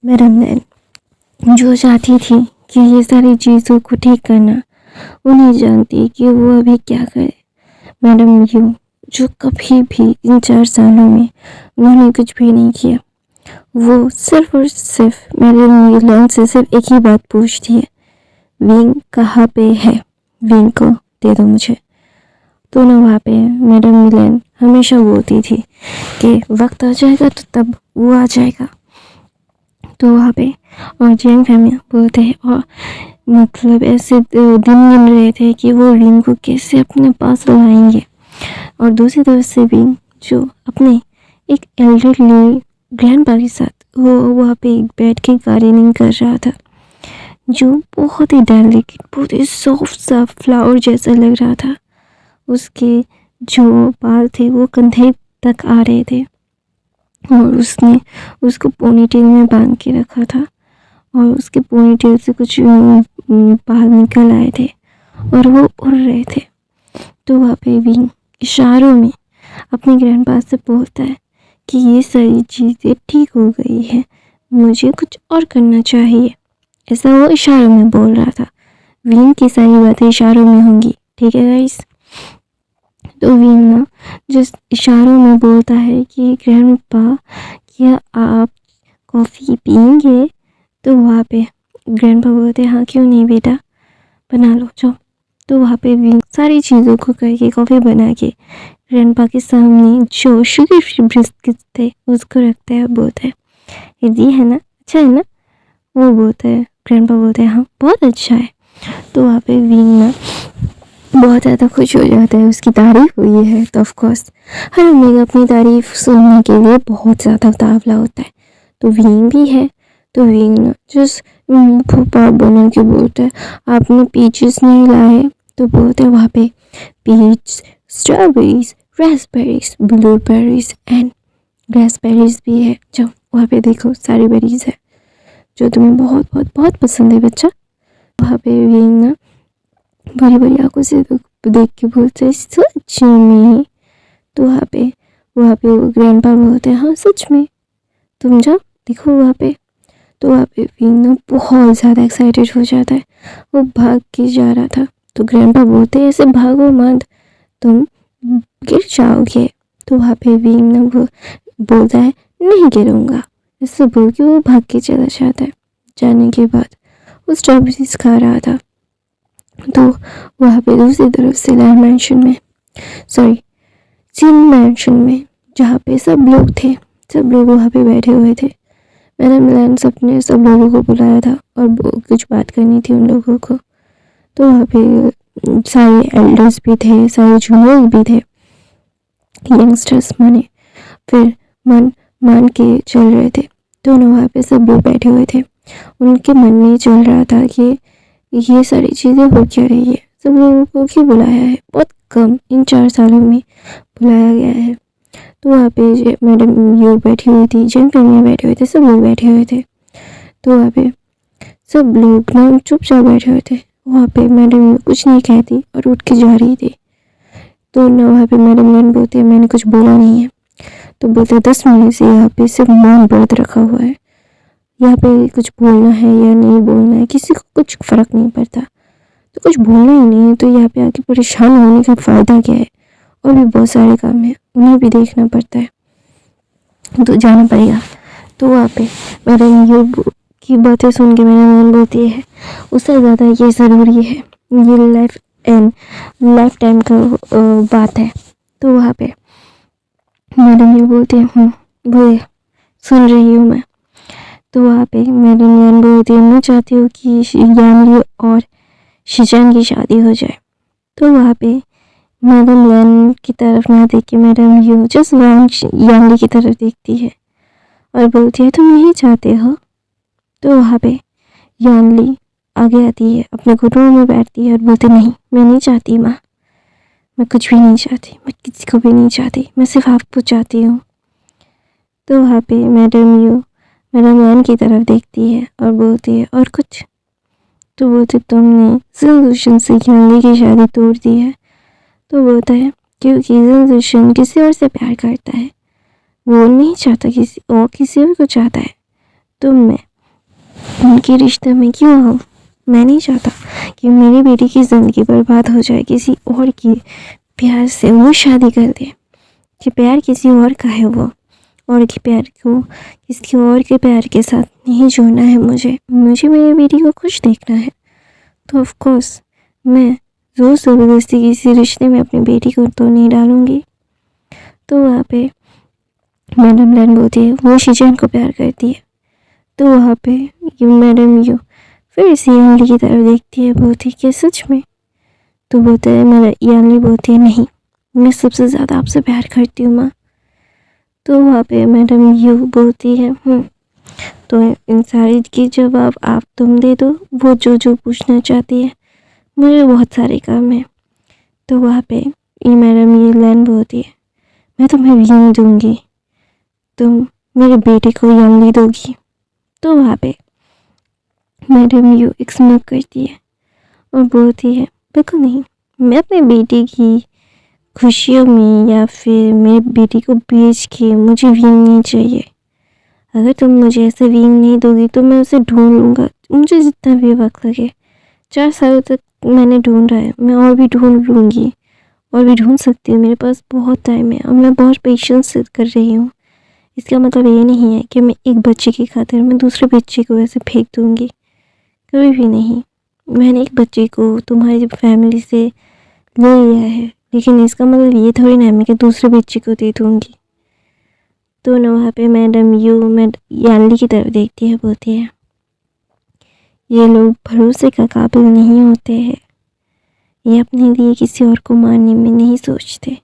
Madam ने जो चाहती थी कि ये सारी चीज़ों को ठीक करना, वो नहीं जानती कि वो अभी क्या करे। मैडम यू जो कभी भी इन 4 सालों में उन्होंने कुछ भी नहीं किया, वो सिर्फ और सिर्फ मैडम यूलन से सिर्फ एक ही बात पूछती है, विंग कहाँ पे है, विंग को दे दो मुझे। तो ना वहाँ पे मैडम मिलन हमेशा बोलती थी कि वक्त आ जाएगा तो तब वो आ जाएगा। तो वहाँ पे और जैंग फैमिली बोलते हैं और मतलब ऐसे दिन गिन रहे थे कि वो विंग को कैसे अपने पास लाएंगे। और दूसरी तरफ से विंग जो अपने एक एल्डरली ग्रैंडपा के साथ वो वहाँ पे बैठ के गार्डनिंग कर रहा था, जो बहुत ही डेलिकेट, बहुत ही सॉफ्ट सा फ्लावर जैसा लग रहा था। उसके जो बाल थे वो कंधे तक आ रहे थे और उसने उसको पोनीटेल में बांध के रखा था और उसके पोनीटेल से कुछ बाल निकल आए थे और वो उड़ रहे थे। तो वहाँ पे विंग इशारों में अपने ग्रैंडपा से बोलता है कि ये सारी चीज़ें ठीक हो गई है, मुझे कुछ और करना चाहिए। ऐसा वो इशारों में बोल रहा था। विंग की सारी बातें इशारों में होंगी, ठीक है गाइस। तो विंग ना जिस इशारों में बोलता है कि ग्रैंडपा क्या आप कॉफ़ी पियेंगे, तो वहाँ पे ग्रैंडपा बोलते हैं हाँ क्यों नहीं बेटा, बना लो जाओ। तो वहाँ पे विंग सारी चीज़ों को करके कॉफ़ी बना के ग्रैंडपा के सामने जो शुगर फ्री बिस्किट थे उसको रखता है, बोलता है ये है ना, अच्छा है ना। वो बोलता है, ग्रैंडपा बोलते हैं हाँ बहुत अच्छा है। तो वहाँ पे विंग ना बहुत ज़्यादा खुश हो जाता है, उसकी तारीफ़ हुई है तो ऑफकोर्स हर आदमी अपनी तारीफ़ सुनने के लिए बहुत ज़्यादा उतावला होता है। तो विंग भी है, तो विंग ना जिस फूफा बना के बोलता है आपने पीचेस नहीं लाए, तो बोलते हैं वहाँ पे peach, strawberries, raspberries, blueberries and raspberries भी है। जो वहाँ पे देखो सारी बेरीज है जो तुम्हें बहुत बहुत बहुत पसंद है बच्चा। वहाँ पे विंग ना बड़ी बड़ी आंखों से देख के बोलते हैं सच में। तो वहाँ पे वो ग्रैंडपा बोलते हैं हाँ सच में, तुम जाओ देखो वहाँ पे। तो वहाँ पे विंग ना बहुत ज़्यादा एक्साइटेड हो जाता है, वो भाग के जा रहा था। तो ग्रैंडपा बोलते हैं ऐसे भागो मत, तुम गिर जाओगे। तो वहाँ पे विंग ना वो बोलता है नहीं गिरूँगा, ऐसे बोल के वो भाग के चला जाता है। जाने के बाद वो स्ट्रॉबेरीज खा रहा था। तो वहाँ पे दूसरी तरफ से लैंड मैंशन में सीन मैंशन में जहाँ पे सब लोग थे, सब लोग वहाँ पे बैठे हुए थे। मैडम लैंड सबने सब लोगों को बुलाया था और कुछ बात करनी थी उन लोगों को। तो वहाँ पे सारे एल्डर्स भी थे, सारे जूनियर्स भी थे, यंगस्टर्स माने फिर मान के चल रहे थे। दोनों वहाँ पे सब लोग बैठे हुए थे, उनके मन में चल रहा था कि ये सारी चीज़ें हो क्या रही है, सब लोगों को क्यों बुलाया है, बहुत कम इन 4 सालों में बुलाया गया है। तो वहाँ पे मैडम यू बैठी हुई थी, जैन फैमिली बैठे हुए थे, सब लोग बैठे हुए थे। तो वहाँ पे सब लोग ना चुपचाप बैठे हुए थे। वहाँ पे मैडम कुछ नहीं कहती और उठ के जा रही थी। तो ना वहाँ पे मैडम लैंड बोलते हैं मैंने कुछ बोला नहीं है। तो बोलते 10 मिनट से यहाँ पे सिर्फ मौन व्रत रखा हुआ है, यहाँ पे कुछ बोलना है या नहीं बोलना है किसी को कुछ फ़र्क नहीं पड़ता, तो कुछ बोलना ही नहीं है तो यहाँ पे आके परेशान होने का फ़ायदा क्या है। और भी बहुत सारे काम हैं, उन्हें भी देखना पड़ता है, तो जाना पड़ेगा। तो वहाँ पे मैडम यू की बातें सुन के मैडम बोलती है उससे ज़्यादा ये ज़रूरी है, ये लाइफ टाइम का बात है। तो वहाँ पे मैडम यू बोलती है बोले सुन रही हूँ मैं। तो वहाँ पे मैडम यान बोलती है मैं चाहती हूँ कि यानली और शिजान की शादी हो जाए। तो वहाँ पे मैडम यान की तरफ ना देख के मैडम यू जस्ट यानली की तरफ देखती है और बोलती है तुम यही चाहते हो। तो वहाँ पे यानली आगे आती है, अपने घुटनों में बैठती है और बोलती नहीं मैं नहीं चाहती माँ, मैं कुछ भी नहीं चाहती, मैं किसी को भी नहीं चाहती, मैं सिर्फ आपको चाहती हूँ। तो वहाँ पे मैडम यान की तरफ देखती है और बोलती है और कुछ। तो बोलते तुमने जिनजुशन से यानली की शादी तोड़ दी है। तो बोलता है क्योंकि जिनजुशन किसी और से प्यार करता है, वो नहीं चाहता किसी और को चाहता है। तो मैं उनके रिश्ते में क्यों हो? मैं नहीं चाहता कि मेरी बेटी की ज़िंदगी बर्बाद हो जाए किसी और की प्यार से। वो शादी कर दे कि प्यार किसी और का है, वो और के प्यार को किसी और के प्यार के साथ नहीं जोड़ना है। मुझे मेरी बेटी को खुश देखना है। तो ऑफ कोर्स मैं ज़ोर ज़बरदस्ती किसी रिश्ते में अपनी बेटी को तो नहीं डालूँगी। तो वहाँ पे मैडम लैन बोलती है वो शीजन को प्यार करती है। तो वहाँ पे मैडम यू फिर से यानली की तरफ देखती है, बोलती है कि सच में? तो बोलता है मेरा यानली बोलती है नहीं, मैं सबसे ज़्यादा आपसे प्यार करती हूँ माँ। तो वहाँ पे मैडम यू बोलती है तो इन सारी की जवाब आप तुम दे दो, वो जो पूछना चाहती है, मुझे बहुत सारे काम है। तो वहाँ पे मैडम ये लैन बोलती है मैं तुम्हें यंग दूंगी, तुम मेरे बेटे को यंग दोगी। तो वहाँ पे मैडम यू एक स्मक करती है और बोलती है बिल्कुल नहीं, मैं अपने बेटे की खुशियों में या फिर मेरे बेटी को बेच के मुझे विंग नहीं चाहिए। अगर तुम मुझे ऐसे विंग नहीं दोगी तो मैं उसे ढूंढ लूँगा, मुझे जितना भी वक्त लगे। 4 सालों तक मैंने ढूंढा है, मैं और भी ढूंढ लूँगी और भी ढूंढ सकती हूँ। मेरे पास बहुत टाइम है और मैं बहुत पेशेंस से कर रही हूँ। इसका मतलब ये नहीं है कि मैं एक बच्चे की खातिर मैं दूसरे बच्चे को ऐसे फेंक दूँगी, कभी भी नहीं। मैंने एक बच्चे को तुम्हारी फैमिली से ले लिया है, लेकिन इसका मतलब ये थोड़ी ना मैं कि दूसरे बच्चे को दे दूँगी। तो ना वहाँ पे मैडम यू यानली की तरफ देखती है, बोलती है ये लोग भरोसे का काबिल नहीं होते हैं। ये अपने लिए किसी और को मारने में नहीं सोचते,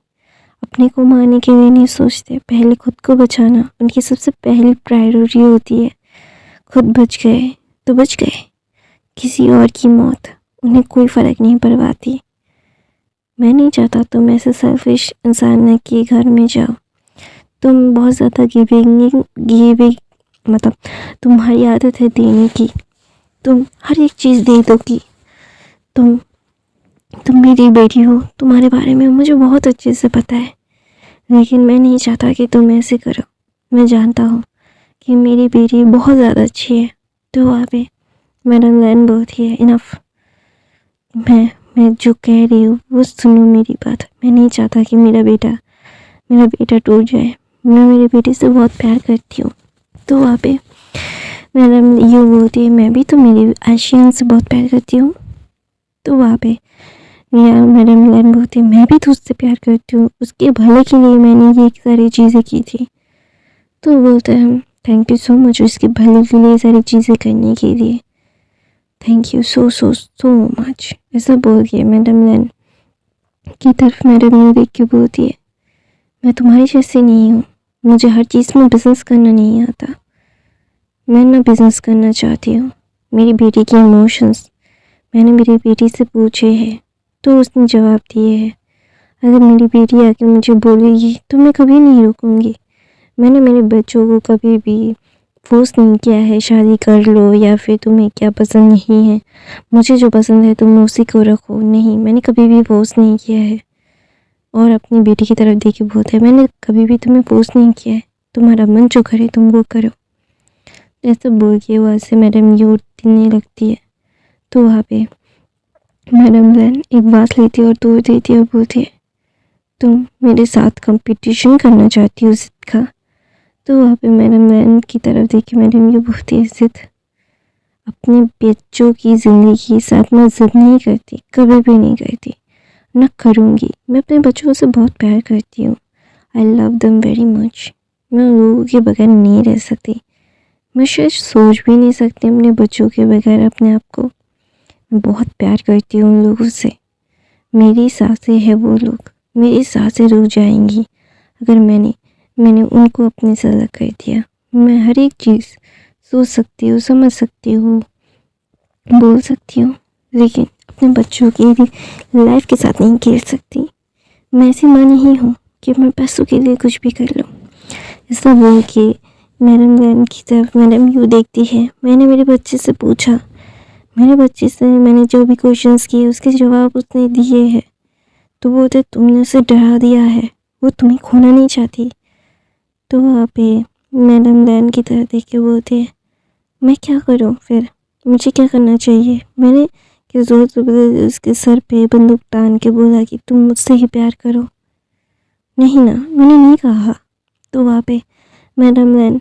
अपने को मारने के लिए नहीं सोचते। पहले खुद को बचाना उनकी सबसे पहली प्रायोरिटी होती है। खुद बच गए तो बच गए, किसी और की मौत उन्हें कोई फ़र्क नहीं पड़वाती। मैं नहीं चाहता तुम ऐसे सेल्फिश इंसान के घर में जाओ। तुम बहुत ज़्यादा गिविंग मतलब तुम्हारी आदत है देने की, तुम हर एक चीज़ दे दोगी। तुम मेरी बेटी हो, तुम्हारे बारे में मुझे बहुत अच्छे से पता है, लेकिन मैं नहीं चाहता कि तुम ऐसे करो। मैं जानता हूँ कि मेरी बेटी बहुत ज़्यादा अच्छी है। तो वहाँ पे मैडम लैन बोलती है इनफ, मैं जो कह रही हूँ वो सुनो मेरी बात। मैं नहीं चाहता कि मेरा बेटा टूट जाए। मैं मेरी बेटी से बहुत प्यार करती हूँ। तो वहाँ पे मैडम यू बोलती है मैं भी तो मेरी आशियान से बहुत प्यार करती हूँ। तो वहाँ पे मैडम लैन बोलती है मैं भी तुझसे प्यार करती हूँ, उसके भले के लिए मैंने ये सारी चीज़ें की थी। तो बोलते हैं थैंक यू सो मच उसके भले के लिए सारी चीज़ें करने के लिए, थैंक यू सो मच। ऐसा बोल के मैडम लैन की तरफ मैडम यू देख के बोलती है मैं तुम्हारी जैसी नहीं हूँ, मुझे हर चीज़ में बिज़नेस करना नहीं आता। मैं ना बिज़नेस करना चाहती हूँ। मेरी बेटी के इमोशंस मैंने मेरी बेटी से पूछे हैं तो उसने जवाब दिए हैं। अगर मेरी बेटी आके मुझे बोलेगी तो मैं कभी नहीं रुकूंगी। मैंने मेरे बच्चों को कभी भी फोर्स नहीं किया है शादी कर लो या फिर तुम्हें क्या पसंद नहीं है, मुझे जो पसंद है तुम उसी को रखो। नहीं, मैंने कभी भी फोर्स नहीं किया है। और अपनी बेटी की तरफ देखे बोलते हैं मैंने कभी भी तुम्हें फोर्स नहीं किया है, तुम्हारा मन जो करे तुम वो करो। ऐसा बोल के वहाँ से मैडम यू उठने लगती है। तो वहाँ पे मैडम लैन एक बात लेती है और तोड़ देती है और बोलती है तुम मेरे साथ कंपटीशन करना चाहती हो जिद का। तो वहाँ पे मैडम लैन की तरफ देखी मैडम यू बोलती है जिद अपने बच्चों की ज़िंदगी के साथ मैं जिद नहीं करती, कभी भी नहीं करती, न करूँगी। मैं अपने बच्चों से बहुत प्यार करती हूँ। I love them very much. मैं उन लोगों के बगैर नहीं रह सकती। मैं शायद सोच भी नहीं सकती अपने बच्चों के बगैर अपने आप को। मैं बहुत प्यार करती हूँ उन लोगों से। मेरी सांसें हैं वो लोग, मेरी सांसें रुक जाएंगी अगर मैंने उनको अपने से अलग कर दिया। मैं हर एक चीज़ सोच सकती हूँ, समझ सकती हूँ, बोल सकती हूँ, लेकिन अपने बच्चों की लाइफ के साथ नहीं खेल सकती। मैं ऐसी माँ नहीं हूँ कि मैं पैसों के लिए कुछ भी कर लूँ। ऐसा बोल के मैडम लैन की तरफ मैडम यू देखती है। मैंने मेरे बच्चे से पूछा, मेरे बच्चे से मैंने जो भी क्वेश्चंस किए उसके जवाब उसने दिए हैं। तो बोलते तुमने उसे डरा दिया है, वो तुम्हें खोना नहीं चाहती। तो वहाँ पे मैडम लैन की तरफ देख के बोलते मैं क्या करूँ फिर? मुझे क्या करना चाहिए? मैंने कि ज़ोर ज़बरदस्ती उसके सर पे बंदूक तान के बोला कि तुम मुझसे ही प्यार करो? नहीं ना, मैंने नहीं कहा। तो वहाँ पे मैडम लैन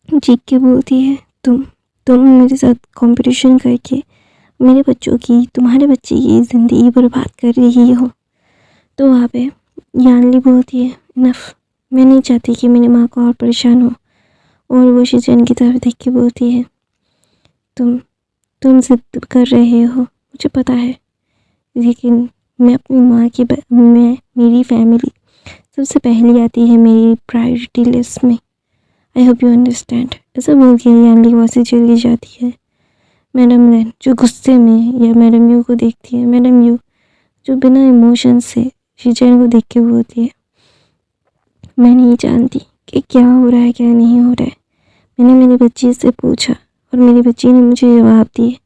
चीख के बोलती है, तुम मेरे साथ कंपटीशन करके मेरे बच्चों की, तुम्हारे बच्चे की ज़िंदगी बर्बाद कर रही हो। तो वहाँ पे यानली बोलती है, इनफ, मैं नहीं चाहती कि मेरी माँ को और परेशान हो। और वो शिजन की तरफ देख के बोलती है, तुम जिद कर रहे हो, मुझे पता है, लेकिन मैं अपनी माँ की मैं मेरी फैमिली सबसे पहले आती है मेरी प्रायोरिटी लिस्ट में। आई होप यू अंडरस्टैंड। ऐसा बोल के यानली वहाँ से चली जाती है। मैडम लैन जो गुस्से में या मैडम यू को देखती है, मैडम यू जो बिना इमोशन से शिजन को देख के बोलती है, मैं नहीं जानती कि क्या हो रहा है क्या नहीं हो रहा है। मैंने मेरी बच्ची से पूछा और मेरी बच्ची ने मुझे जवाब दिए,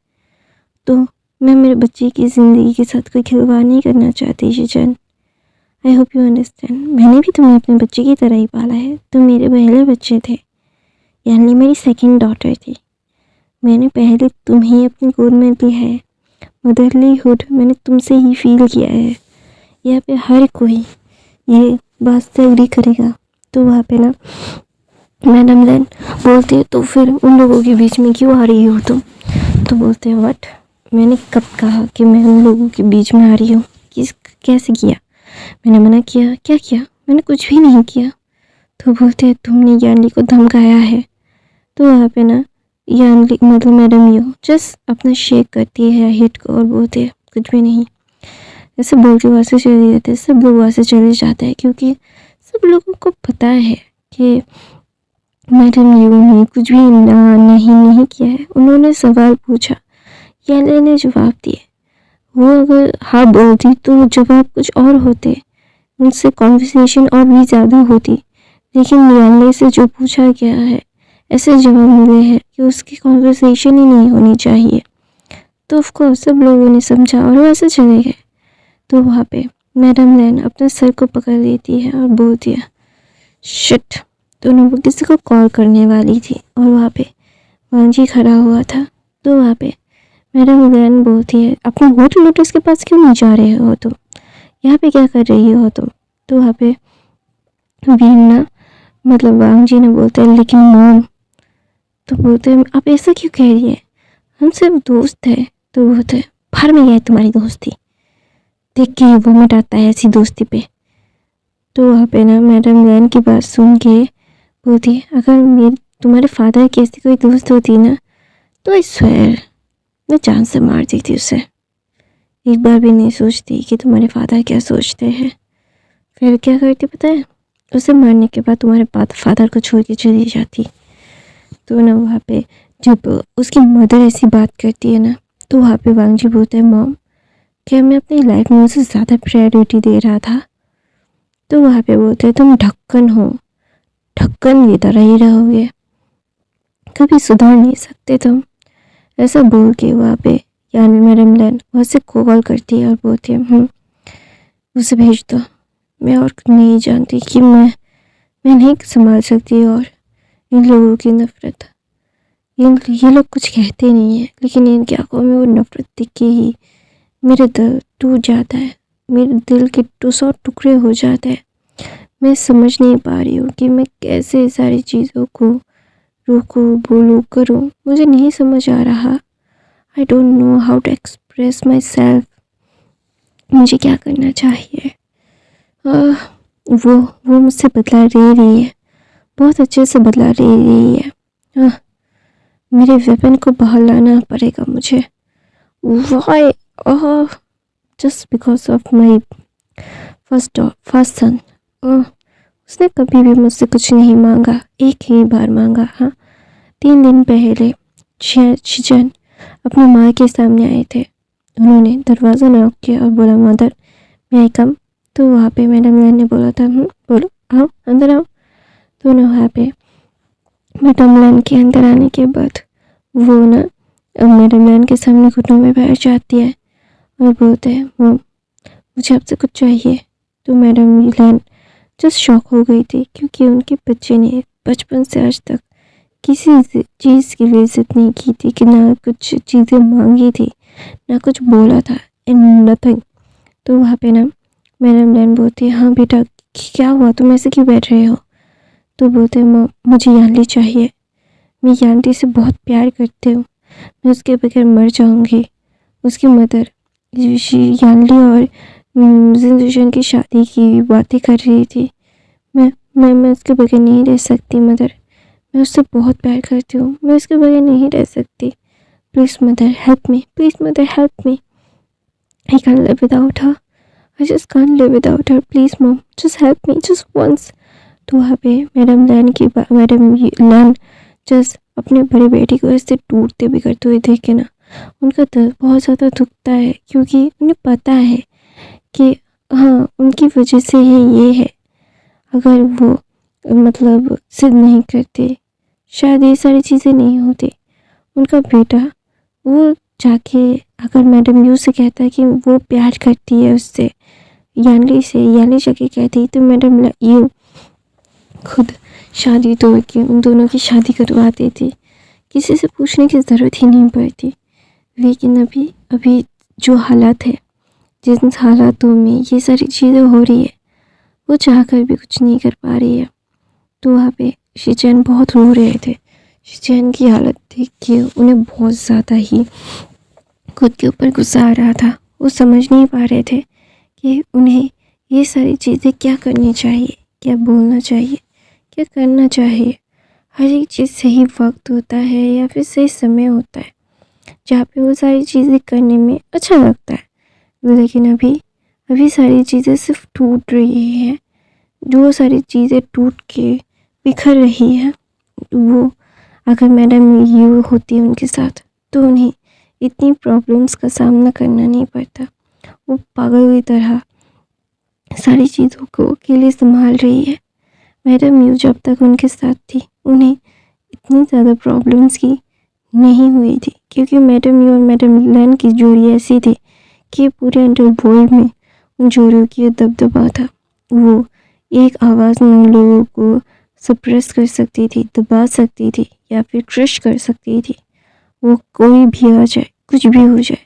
तो मैं मेरे बच्चे की ज़िंदगी के साथ कोई खिलवाड़ नहीं करना चाहती शिजन। I hope you understand. मैंने भी तुम्हें अपने बच्चे की तरह ही पाला है। तुम मेरे पहले बच्चे थे, यानी मेरी सेकंड डॉटर थी। मैंने पहले तुम्हें अपनी गोद में लिया है। मदरलीहुड मैंने तुमसे ही फील किया है। यहाँ पे हर कोई ये बात से एग्री करेगा। तो वहाँ पे ना मैडम लैन बोलते तो फिर उन लोगों के बीच में क्यों आ रही हो तुम? तो बोलते हैं, व्हाट? मैंने कब कहा कि मैं उन लोगों के बीच में आ रही हूँ? कैसे किया? मैंने मना किया? क्या किया? मैंने कुछ भी नहीं किया। तो बोलते हैं, तुमने यानली को धमकाया है। तो वहाँ पे ना यानली मतलब मैडम यू जस्ट अपना शेक करती है हिट को और बोलते हैं, कुछ भी नहीं। ऐसे बोल के वहाँ से चले जाते हैं। सब लोग वहाँ से चले जाते हैं क्योंकि सब लोगों को पता है कि मैडम यू ने कुछ भी नहीं किया है। उन्होंने सवाल पूछा, यानली ने जवाब दिए। वो अगर हाँ बोलती तो जवाब कुछ और होते, उनसे कॉन्वर्सेशन और भी ज़्यादा होती। लेकिन यानली से जो पूछा गया है, ऐसे जवाब मिले हैं कि उसकी कॉन्वर्सेशन ही नहीं होनी चाहिए। तो ऑफकोर्स सब लोगों ने समझा और वैसे चले गए। तो वहाँ पे मैडम लैन अपने सर को पकड़ लेती है और बोलती है, शिट। तो वो किसी को कॉल करने वाली थी और वहाँ पे वांजी खड़ा हुआ था। तो वहाँ पे मैडम लैन बोलती है, अपने होटल लोटस के पास क्यों नहीं जा रहे हो तुम? यहाँ पे क्या कर रही हो तुम? तो वहाँ पे वीना मतलब वांजी ने बोलते हैं, लेकिन मॉम। तो बोलते हैं, आप ऐसा क्यों कह रही है? हम सिर्फ दोस्त है। तो बोलते हैं, बाहर में गया तुम्हारी दोस्ती, देख के ही वोमिट आता है ऐसी दोस्ती पे। तो वहाँ पे ना मैडम लैन की बात सुन के बोलती है, अगर तुम्हारे फादर की ऐसी कोई दोस्त होती ना, तो आई स्वेयर मैं जान से मार देती उसे। एक बार भी नहीं सोचती कि तुम्हारे फादर क्या सोचते हैं। फिर क्या करती पता है? उसे मारने के बाद तुम्हारे फादर को छोड़ के चली जाती। तो ना वहाँ पे जब उसकी मदर ऐसी बात करती है ना, तो वहाँ पे वांगजी बोलते हैं, मॉम क्या मैं अपनी लाइफ में उसे ज़्यादा प्रायोरिटी दे रहा था? तो वहाँ पे बोलते हैं, तुम ढक्कन हो, ढक्कन की तरह ही रहोगे, कभी सुधर नहीं सकते तुम। ऐसा बोल के वहाँ पे यानी मैडम लैन वहाँ से कॉल करती है और बोलती है, उसे भेज दो। मैं और नहीं जानती कि मैं नहीं संभाल सकती और इन लोगों की नफ़रत। ये लोग कुछ कहते नहीं है, लेकिन इनकी आंखों में वो नफ़रत दिख के ही मेरे दिल टूट जाता है। मेरे दिल के 200 टुकड़े हो जाते हैं। मैं समझ नहीं पा रही हूँ कि मैं कैसे सारी चीज़ों को रोकूं, बोलूं, करूं। मुझे नहीं समझ आ रहा। I don't know how to express myself. मुझे क्या करना चाहिए? वो मुझसे बदला ले रही है, बहुत अच्छे से बदला ले रही है। मेरे वेपन को बाहर लाना पड़ेगा मुझे। Why? Just because of my first son. उसने कभी भी मुझसे कुछ नहीं मांगा, एक ही बार मांगा। हाँ, 3 दिन पहले शिजन अपनी माँ के सामने आए थे। उन्होंने दरवाज़ा नॉक किया और बोला, मदर मैं आई कम? तो वहाँ पे मैडम लैन ने बोला था, बोलो, आओ अंदर आओ। तो ना वहाँ पे मैडम लैन के अंदर आने के बाद वो ना मैडम लैन के सामने घुटनों में बैठ जाती है और बोलते हैं, मुझे आपसे कुछ चाहिए। तो मैडम लैन जस्ट शॉक हो गई थी क्योंकि उनके बच्चे ने बचपन से आज तक किसी चीज़ की बेइज्जत नहीं की थी, कि ना कुछ चीज़ें मांगी थी, ना कुछ बोला था, एंड नथिंग। तो वहाँ पे ना मैडम लैन बोलती है, हाँ बेटा क्या हुआ, तुम ऐसे क्यों बैठ रहे हो? तो बोलते हैं, मुझे यानली चाहिए, मैं यानली से बहुत प्यार करती हूँ, मैं उसके बगैर मर जाऊँगी। उसकी मदर यानली और जिंदुशन की शादी की बातें कर रही थी। मैं उसके बगैर नहीं रह सकती मदर, मैं उससे बहुत प्यार करती हूँ, मैं उसके बगैर नहीं रह सकती। Please mother help me, please mother help me, I can live without her, I just can't live without her, please mom just help me just once. तो वहाँ पे मैडम लैन जस्ट अपने बड़ी बेटी को ऐसे टूटते बिगड़ते हुए देख के ना उनका दिल बहुत ज़्यादा दुखता है, क्योंकि उन्हें पता है कि हाँ उनकी वजह से ही ये है। अगर वो मतलब सिद्ध नहीं करते, शायद ये सारी चीज़ें नहीं होती। उनका बेटा वो जाके अगर मैडम यू से कहता है कि वो प्यार करती है उससे, यानली से, यानली जाके कहती तो मैडम यू खुद शादी तोड़ के उन दोनों की शादी करवा देती, किसी से पूछने की ज़रूरत ही नहीं पड़ती। लेकिन अभी जो हालात है, जिन हालातों में ये सारी चीज़ें हो रही है, वो चाहकर भी कुछ नहीं कर पा रही है। तो वहाँ पे शिचैन बहुत रो रहे थे। शिचैन की हालत देख के उन्हें बहुत ज़्यादा ही खुद के ऊपर गुस्सा आ रहा था। वो समझ नहीं पा रहे थे कि उन्हें ये सारी चीज़ें क्या करनी चाहिए, क्या बोलना चाहिए, क्या करना चाहिए। हर एक चीज़ सही वक्त होता है या फिर सही समय होता है जहाँ पे वो सारी चीज़ें करने में अच्छा लगता है। लेकिन अभी सारी चीज़ें सिर्फ टूट रही हैं। जो सारी चीज़ें टूट के बिखर रही हैं, वो अगर मैडम यू होती उनके साथ तो उन्हें इतनी प्रॉब्लम्स का सामना करना नहीं पड़ता। वो पागल की तरह सारी चीज़ों को अकेले संभाल रही है। मैडम यू जब तक उनके साथ थी उन्हें इतनी ज़्यादा प्रॉब्लम्स की नहीं हुई थी, क्योंकि मैडम यू और मैडम लैन की जोड़ी ऐसी थी कि पूरे अंडरवर्ल्ड में उन जोड़ियों की दबदबा था। वो एक आवाज़ में उन लोगों को सप्रेस कर सकती थी, दबा सकती थी या फिर क्रश कर सकती थी। वो कोई भी आ जाए, कुछ भी हो जाए,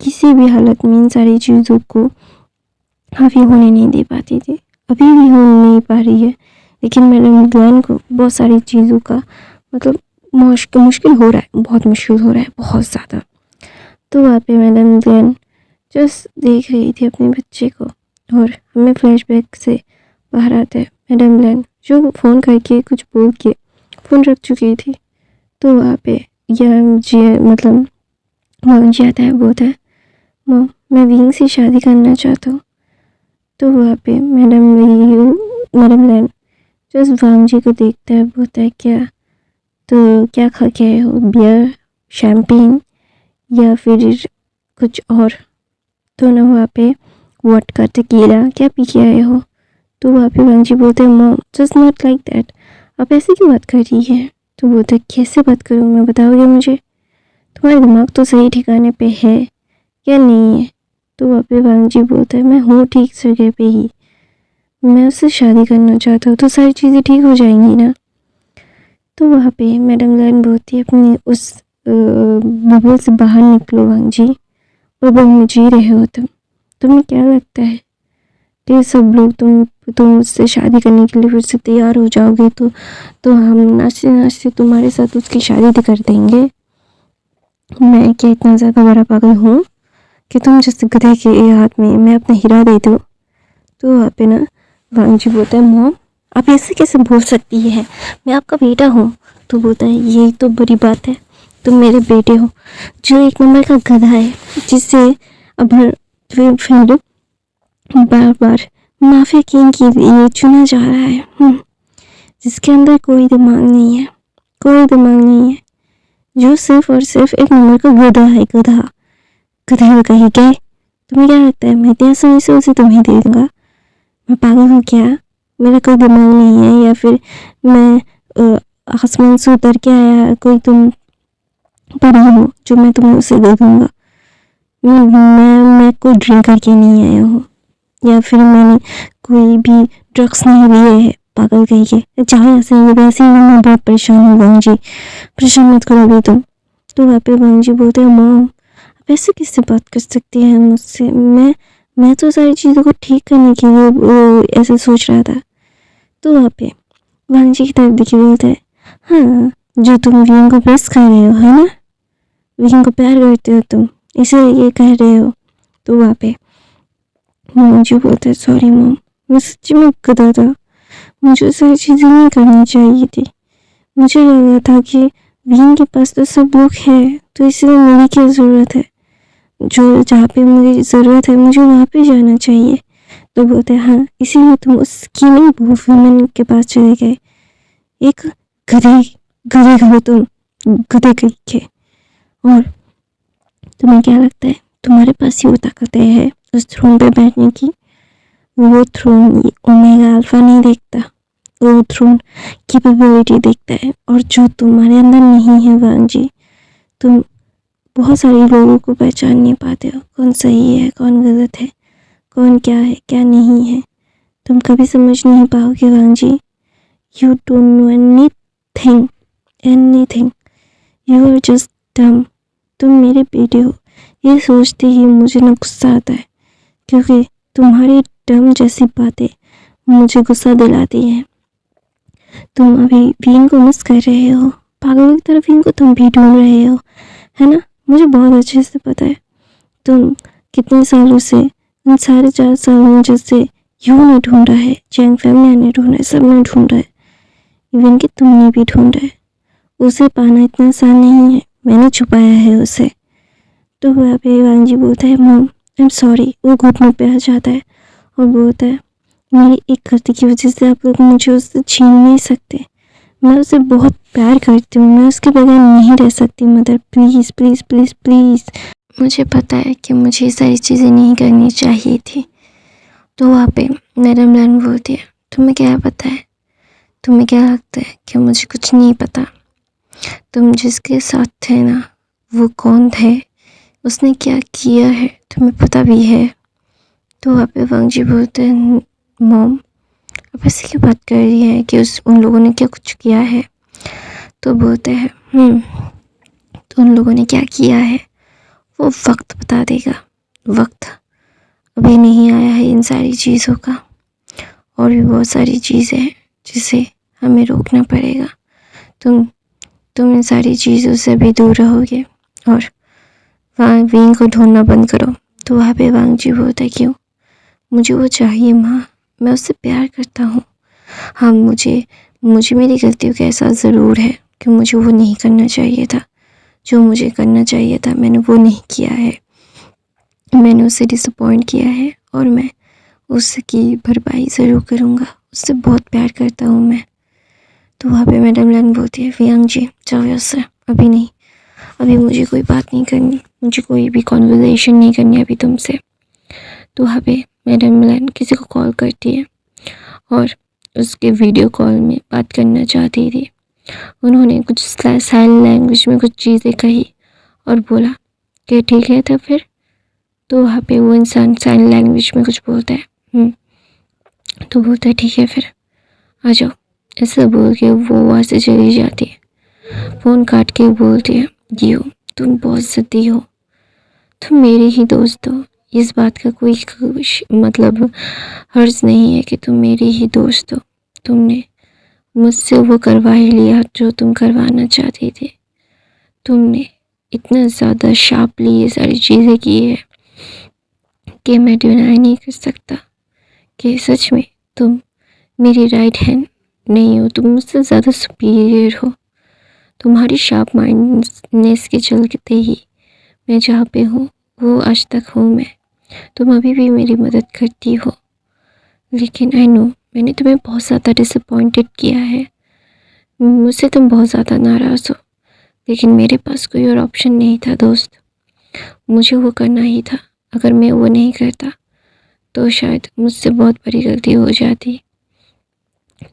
किसी भी हालत में इन सारी चीज़ों को हावी होने नहीं दे पाती थी। अभी भी हो नहीं पा रही है, लेकिन मैडम लैन को बहुत सारी चीज़ों का मतलब मुश्किल हो रहा है, बहुत मुश्किल हो रहा है, बहुत ज़्यादा। तो वहाँ पे मैडम लैन जस्ट देख रही थी अपने बच्चे को, और हमें फ्लैशबैक से बाहर आता है मैडम लैन जो फ़ोन करके कुछ बोल के फ़ोन रख चुकी थी। तो वहाँ पे मतलब वांग जी आता है, बोलता है मॉम मैं विंग से शादी करना चाहता हूँ। तो वहाँ पे मैडम लैन जस्ट वांग जी को देखता है, बोलता है क्या खा के आए हो, बियर, शैम्पेन या फिर कुछ और? तो ना वहाँ पे वोडका, टेकीला क्या पी के आए हो? तो वहाँ पे वांग जी बोलते हैं mom just not like that, आप ऐसे क्यों बात कर रही है? तो बोलते कैसे बात करूँ मैं, बताओगे मुझे? तुम्हारा दिमाग तो सही ठिकाने पे है या नहीं है? तो वहाँ पे वांग जी बोलता है मैं हूँ ठीक जगह पे ही, मैं उससे शादी करना चाहता हूँ तो सारी चीज़ें ठीक हो जाएंगी ना। तो वहाँ पे मैडम लैन बोलती है अपने उस बबल से बाहर निकलो वांग जी, बबल में जी रहे हो तुम्हें क्या लगता है कि सब लोग तुम उससे शादी करने के लिए फिर से तैयार हो जाओगे तो हम नाचते नाचते तुम्हारे साथ उसकी शादी कर देंगे? मैं क्या इतना ज़्यादा बड़ा पागल हूँ कि तुम जैसे गधे के हाथ में मैं अपना हीरा दे दूँ? तो वहाँ पे ना वांग जी बोलता है मॉम आप ऐसे कैसे बोल सकती है, मैं आपका बेटा हूँ। तो बोलता है यही तो बड़ी बात है, तुम मेरे बेटे हो जो एक नंबर का गधा है, जिससे अब फिर बार बार माफिया किंग के लिए चुना जा रहा है, जिसके अंदर कोई दिमाग नहीं है, कोई दिमाग नहीं है, जो सिर्फ और सिर्फ एक नंबर का गधा है, गधा कहीं गए। तुम्हें क्या लगता है मैं इतनी आसानी से उसे तुम्हें दे दूंगा? मैं पागल हूँ क्या? मेरा कोई दिमाग नहीं है या फिर मैं आसमान से उतर के आया कोई तुम परी हो जो मैं तुम्हें उसे दे दूंगा? मैं कोई ड्रिंक करके नहीं आया हूँ या फिर मैंने कोई भी ड्रग्स नहीं लिए है। पागल कही के, जाओ यहाँ से, ये वैसे ही मैं बहुत परेशान हूँ वांग जी, परेशान मत करो अभी तुम। तो वहाँ पे वांग जी बोलते हैं मॉम आप ऐसे किससे बात कर सकती हैं मुझसे, मैं तो सारी चीज़ों को ठीक करने के लिए ऐसे सोच रहा था। तो वहाँ पे वांग जी की तरफ देखिए बोलते हैं हाँ जो तुम विंग को प्रेस कर रहे हो है ना, विंग को प्यार करते हो तुम, इसे ये कह रहे हो। तो वहाँ पे मुझे बोलते हैं सॉरी मॉम, मैं सच्ची में गधा था, मुझे सारी चीज़ें नहीं करनी चाहिए थी, मुझे लगा था कि विंग के पास तो सब लोग हैं तो इसलिए मेरी क्या ज़रूरत है, जो जहाँ पे मुझे ज़रूरत है मुझे वहाँ पे जाना चाहिए। तो बोलते हैं हाँ इसीलिए तुम उस स्कीमिंग वुमेन के पास चले गए, एक गधे गधे हो तुम, गधे कहीं के। और तुम्हें क्या लगता है तुम्हारे पास ही वो ताकतें है उस थ्रोन पे बैठने की, वो थ्रोन ओमेगा अल्फा नहीं देखता, वो थ्रोन कैपेबिलिटी देखता है, और जो तुम्हारे अंदर नहीं है वांग जी, तुम बहुत सारे लोगों को पहचान नहीं पाते हो, कौन सही है कौन गलत है, कौन क्या है क्या नहीं है, तुम कभी समझ नहीं पाओगे Wang ji. You don't know anything anything, you are just dumb. तुम मेरे बेटे हो, ये सोचते ही मुझे ना गुस्सा आता है, क्योंकि तुम्हारी डम जैसी बातें मुझे गुस्सा दिलाती हैं। तुम अभी विंग को मिस कर रहे हो, पागलों की तरह विंग को तुम भी ढूंढ रहे हो, है ना, मुझे बहुत अच्छे से पता है। तुम कितने सालों से, उन सारे 4 सालों में जैसे यू ने ढूंढा है, जैंग फैमिली ने ढूंढा है, सबने ढूंढा है, इवन कि तुमने भी ढूंढा है। उसे पाना इतना आसान नहीं है, मैंने छुपाया है उसे। तो वहाँ पे वांग जी बोलता है मॉम आई एम सॉरी, वो घुटनों पे आ जाता है और बोलता है मेरी एक गलती की वजह से आप लोग मुझे उससे छीन नहीं सकते, मैं उसे बहुत प्यार करती हूँ, मैं उसके बगैर नहीं रह सकती mother, please please please please. मुझे पता है कि मुझे ये सारी चीज़ें नहीं करनी चाहिए थी। तो वहाँ पे मैडम लैन बोलती है तुम्हें क्या पता है, तुम्हें क्या लगता है कि मुझे कुछ नहीं पता, तुम जिसके साथ थे ना वो कौन थे, उसने क्या किया है तुम्हें पता भी है। तो वहाँ पे वांग जी बोलते हैं मॉम अब ऐसे क्यों बात कर रही है कि उन लोगों ने क्या कुछ किया है। तो बोलते हैं तो उन लोगों ने क्या किया है वो वक्त बता देगा, वक्त अभी नहीं आया है इन सारी चीज़ों का, और भी बहुत सारी चीज़ें हैं जिसे हमें रोकना पड़ेगा। तुम इन सारी चीज़ों से भी दूर रहोगे और विंग को ढूंढना बंद करो। तो वहाँ पे वांग जी बोलता है क्यों, मुझे वो चाहिए माँ, मैं उससे प्यार करता हूँ। हाँ मुझे मेरी गलतियों का एहसास ज़रूर है कि मुझे वो नहीं करना चाहिए था, जो मुझे करना चाहिए था मैंने वो नहीं किया है, मैंने उसे डिसअपॉइंट किया है और मैं उसकी भरपाई ज़रूर करूँगा, उससे बहुत प्यार करता हूँ मैं। तो वहाँ पे मैडम लैन बोलती है वांग जी जाओ यहाँ से, अभी नहीं, अभी मुझे कोई बात नहीं करनी, मुझे कोई भी कॉन्वर्सेशन नहीं करनी अभी तुमसे। तो वहाँ पे मैडम लैन किसी को कॉल करती है और उसके वीडियो कॉल में बात करना चाहती थी। उन्होंने कुछ साइन लैंग्वेज में कुछ चीज़ें कही और बोला कि ठीक है तो फिर। तो वहाँ पे वो इंसान साइन लैंग्वेज में कुछ बोलता है तो बोलता है ठीक है फिर आ जाओ, ऐसा बोल के वो वहाँ से चली जाती है। फ़ोन काट के बोलती है जियो तुम बहुत ज़िद्दी हो, तुम मेरे ही दोस्त हो, इस बात का कोई मतलब हर्ज नहीं है कि तुम मेरी ही दोस्त हो, तुमने मुझसे वो करवा ही लिया जो तुम करवाना चाहती थी, तुमने इतना ज़्यादा शार्पली ये सारी चीज़ें की है कि मैं डिनाई नहीं कर सकता कि सच में तुम मेरी राइट हैंड नहीं हो, तुम मुझसे ज़्यादा सुपीरियर हो। तुम्हारी शार्प माइंडनेस के चलते ही मैं जहाँ पे हूँ वो आज तक हूँ मैं, तुम अभी भी मेरी मदद करती हो। लेकिन आई नो मैंने तुम्हें बहुत ज़्यादा डिसअपॉइंटेड किया है, मुझसे तुम बहुत ज़्यादा नाराज़ हो, लेकिन मेरे पास कोई और ऑप्शन नहीं था दोस्त, मुझे वो करना ही था। अगर मैं वो नहीं करता तो शायद मुझसे बहुत बड़ी गलती हो जाती।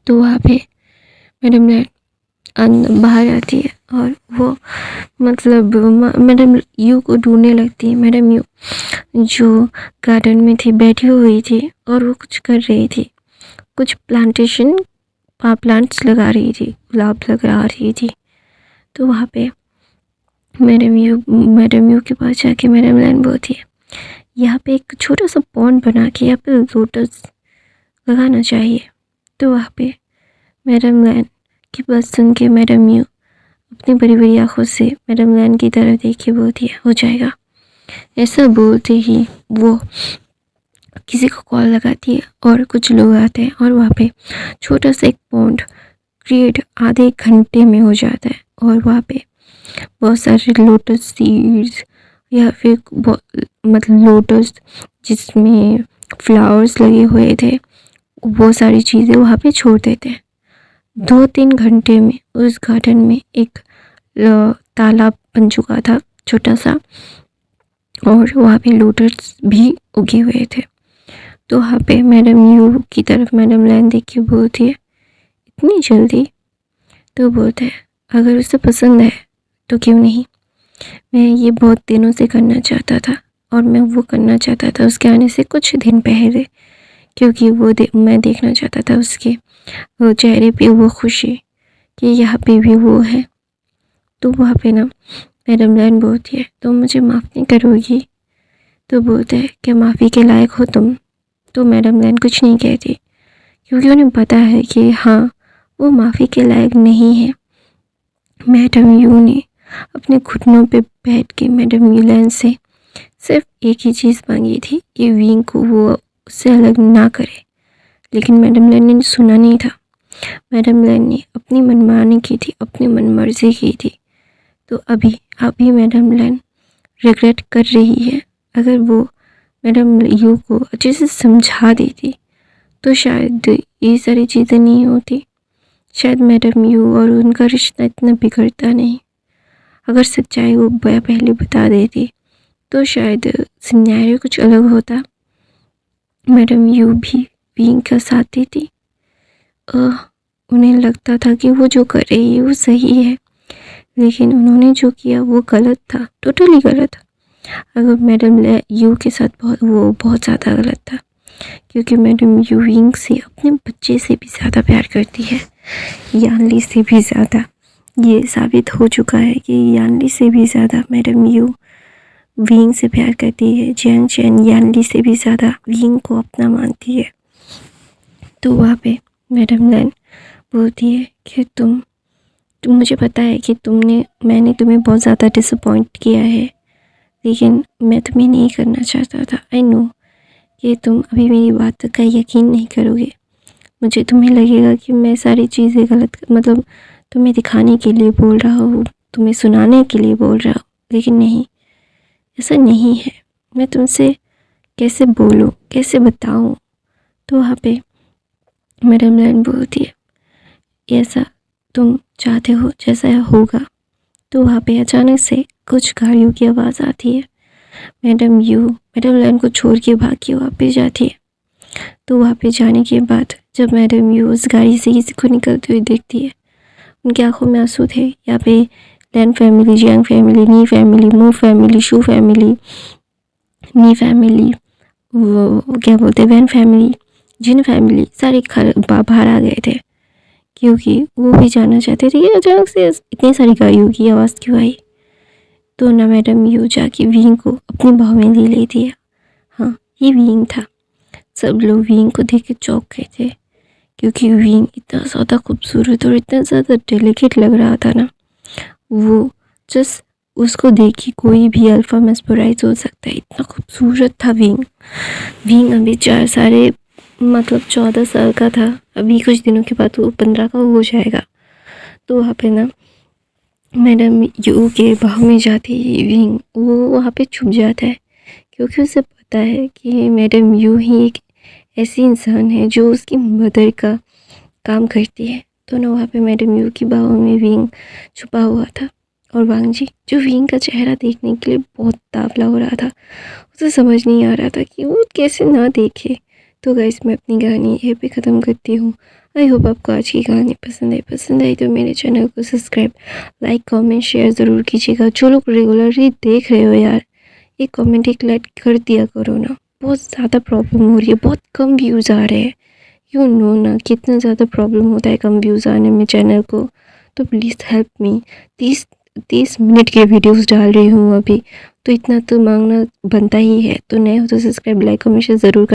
तो वहाँ पे मैडम ने बाहर आती है और वो मतलब मैडम यू को ढूंढने लगती है। मैडम यू जो गार्डन में थी, बैठी हुई थी और वो कुछ कर रही थी, कुछ प्लांटेशन प्लांट्स लगा रही थी, गुलाब लगा रही थी। तो वहाँ पे मैडम यू के पास जाके मैडम लैन बोलती है, यहाँ पे एक छोटा सा पॉन्ड बना के यहाँ पे लोटस लगाना चाहिए। तो वहाँ पे मैडम लैन की बात सुन के मैडम यू अपनी बड़ी बड़ी आँखों से मैडम लैन की तरफ देख के बोलती है, हो जाएगा। ऐसा बोलते ही वो किसी को कॉल लगाती है और कुछ लोग आते हैं और वहाँ पे छोटा सा एक पॉन्ड क्रिएट आधे घंटे में हो जाता है। और वहाँ पे बहुत सारे लोटस सीड्स या फिर मतलब लोटस जिसमें फ्लावर्स लगे हुए थे, वो सारी चीज़ें वहाँ पे छोड़ देते हैं। 2-3 घंटे में उस गार्डन में एक तालाब बन चुका था छोटा सा, और वहाँ पे लोटस भी उगे हुए थे। तो वहाँ पे मैडम यू की तरफ मैडम लैन देख के बोलती है, इतनी जल्दी? तो बोलते हैं, अगर उसे पसंद है तो क्यों नहीं, मैं ये बहुत दिनों से करना चाहता था और मैं वो करना चाहता था उसके आने से कुछ दिन पहले, क्योंकि मैं देखना चाहता था उसके वो चेहरे पे वो खुशी कि यहाँ पे भी वो है। तो वहाँ पे ना मैडम लैन बोलती है, तो मुझे माफ़ नहीं करोगी? तो बोलते हैं, क्या माफ़ी के लायक हो तुम? तो मैडम लैन कुछ नहीं कहती, क्योंकि उन्हें पता है कि हाँ, वो माफ़ी के लायक नहीं है। मैडम यू ने अपने घुटनों पे बैठ के मैडम यू लैन से सिर्फ एक ही चीज़ मांगी थी कि विंग को वो उससे अलग ना करे, लेकिन मैडम लैन ने सुना नहीं था। मैडम लैन ने अपनी मनमानी की थी, अपनी मनमर्जी की थी। तो अभी मैडम लैन रिग्रेट कर रही है। अगर वो मैडम यू को अच्छे से समझा देती तो शायद ये सारी चीज़ें नहीं होती, शायद मैडम यू और उनका रिश्ता इतना बिगड़ता नहीं। अगर सच्चाई वो पहले बता देती तो शायद सिनेरियो कुछ अलग होता। मैडम यू भी विंग का साथ देती। उन्हें लगता था कि वो जो कर रही है वो सही है, लेकिन उन्होंने जो किया वो गलत था, टोटली गलत। अगर मैडम यू के साथ वो बहुत ज़्यादा गलत था, क्योंकि मैडम यू विंग से अपने बच्चे से भी ज़्यादा प्यार करती है, यानली से भी ज़्यादा। ये साबित हो चुका है कि यानली से भी ज़्यादा मैडम यू विंग से प्यार करती है। जियांग चैन यानली से भी ज़्यादा विंग को अपना मानती है। तो वहाँ पे मैडम लैन बोलती है कि तुम मुझे पता है कि मैंने तुम्हें बहुत ज़्यादा डिसअपॉइंट किया है, लेकिन मैं तुम्हें नहीं करना चाहता था। आई नो कि तुम अभी मेरी बात का यकीन नहीं करोगे। मुझे तुम्हें लगेगा कि मैं सारी चीज़ें गलत, मतलब तुम्हें दिखाने के लिए बोल रहा हूँ, तुम्हें सुनाने के लिए बोल रहा हूँ, लेकिन नहीं, ऐसा नहीं है। मैं तुमसे कैसे बोलूँ, कैसे बताऊँ? तो वहाँ पे मैडम लैन बोलती है, ऐसा तुम चाहते हो जैसा होगा। तो वहाँ पे अचानक से कुछ गाड़ियों की आवाज़ आती है। मैडम लैन को छोड़ के भाग के वहाँ पे जाती है। तो वहाँ पे जाने के बाद जब मैडम यू उस गाड़ी से किसी को निकलते हुए देखती है, उनकी आंखों में आंसू थे। यहाँ पे लैन फैमिली, जियांग फैमिली, नी फैमिली, मू फैमिली, शू फैमिली, नी फैमिली, वो क्या बोलते हैं, वैन फैमिली, जिन फैमिली, सारे बाहर आ गए थे, क्योंकि वो भी जानना चाहते थे कि अचानक से इतनी सारी गाड़ियों की आवाज़ क्यों आई। तो ना मैडम यू जाके विंग को अपनी बाहों में ले लेती है। हाँ, ये विंग था। सब लोग विंग को देख के चौंक गए थे, क्योंकि विंग इतना ज़्यादा खूबसूरत और इतना ज़्यादा डेलिकेट लग रहा था ना, वो जस्ट उसको देख के कोई भी अल्फा मेस्मराइज हो सकता है, इतना खूबसूरत था विंग। अभी 14 साल का था, अभी कुछ दिनों के बाद वो 15 का हो जाएगा। तो वहाँ पे ना मैडम यू के बाहों में जाते ही विंग वो वहाँ पे छुप जाता है, क्योंकि उसे पता है कि मैडम यू ही एक ऐसी इंसान है जो उसकी मदर का काम करती है। तो ना वहाँ पे मैडम यू की बाहों में विंग छुपा हुआ था, और वांग जी जो विंग का चेहरा देखने के लिए बहुत तावला हो रहा था, उसे समझ नहीं आ रहा था कि वो कैसे ना देखे। तो गाइस, मैं अपनी कहानी यहीं पे ख़त्म करती हूँ। आई होप आपको आज की कहानी पसंद आई तो मेरे चैनल को सब्सक्राइब, लाइक, कमेंट, शेयर ज़रूर कीजिएगा। जो लोग रेगुलरली देख रहे हो यार, एक कमेंट, एक लाइक कर दिया करो ना, बहुत ज़्यादा प्रॉब्लम हो रही है, बहुत कम व्यूज़ आ रहे हैं, यू नो ना कितना ज़्यादा प्रॉब्लम होता है कम व्यूज़ आने में चैनल को, तो प्लीज़ हेल्प मी। 30 मिनट के वीडियोस डाल रही हूँ अभी, तो इतना तो मांगना बनता ही है। तो नए हो तो सब्सक्राइब, लाइक, हमेशा ज़रूर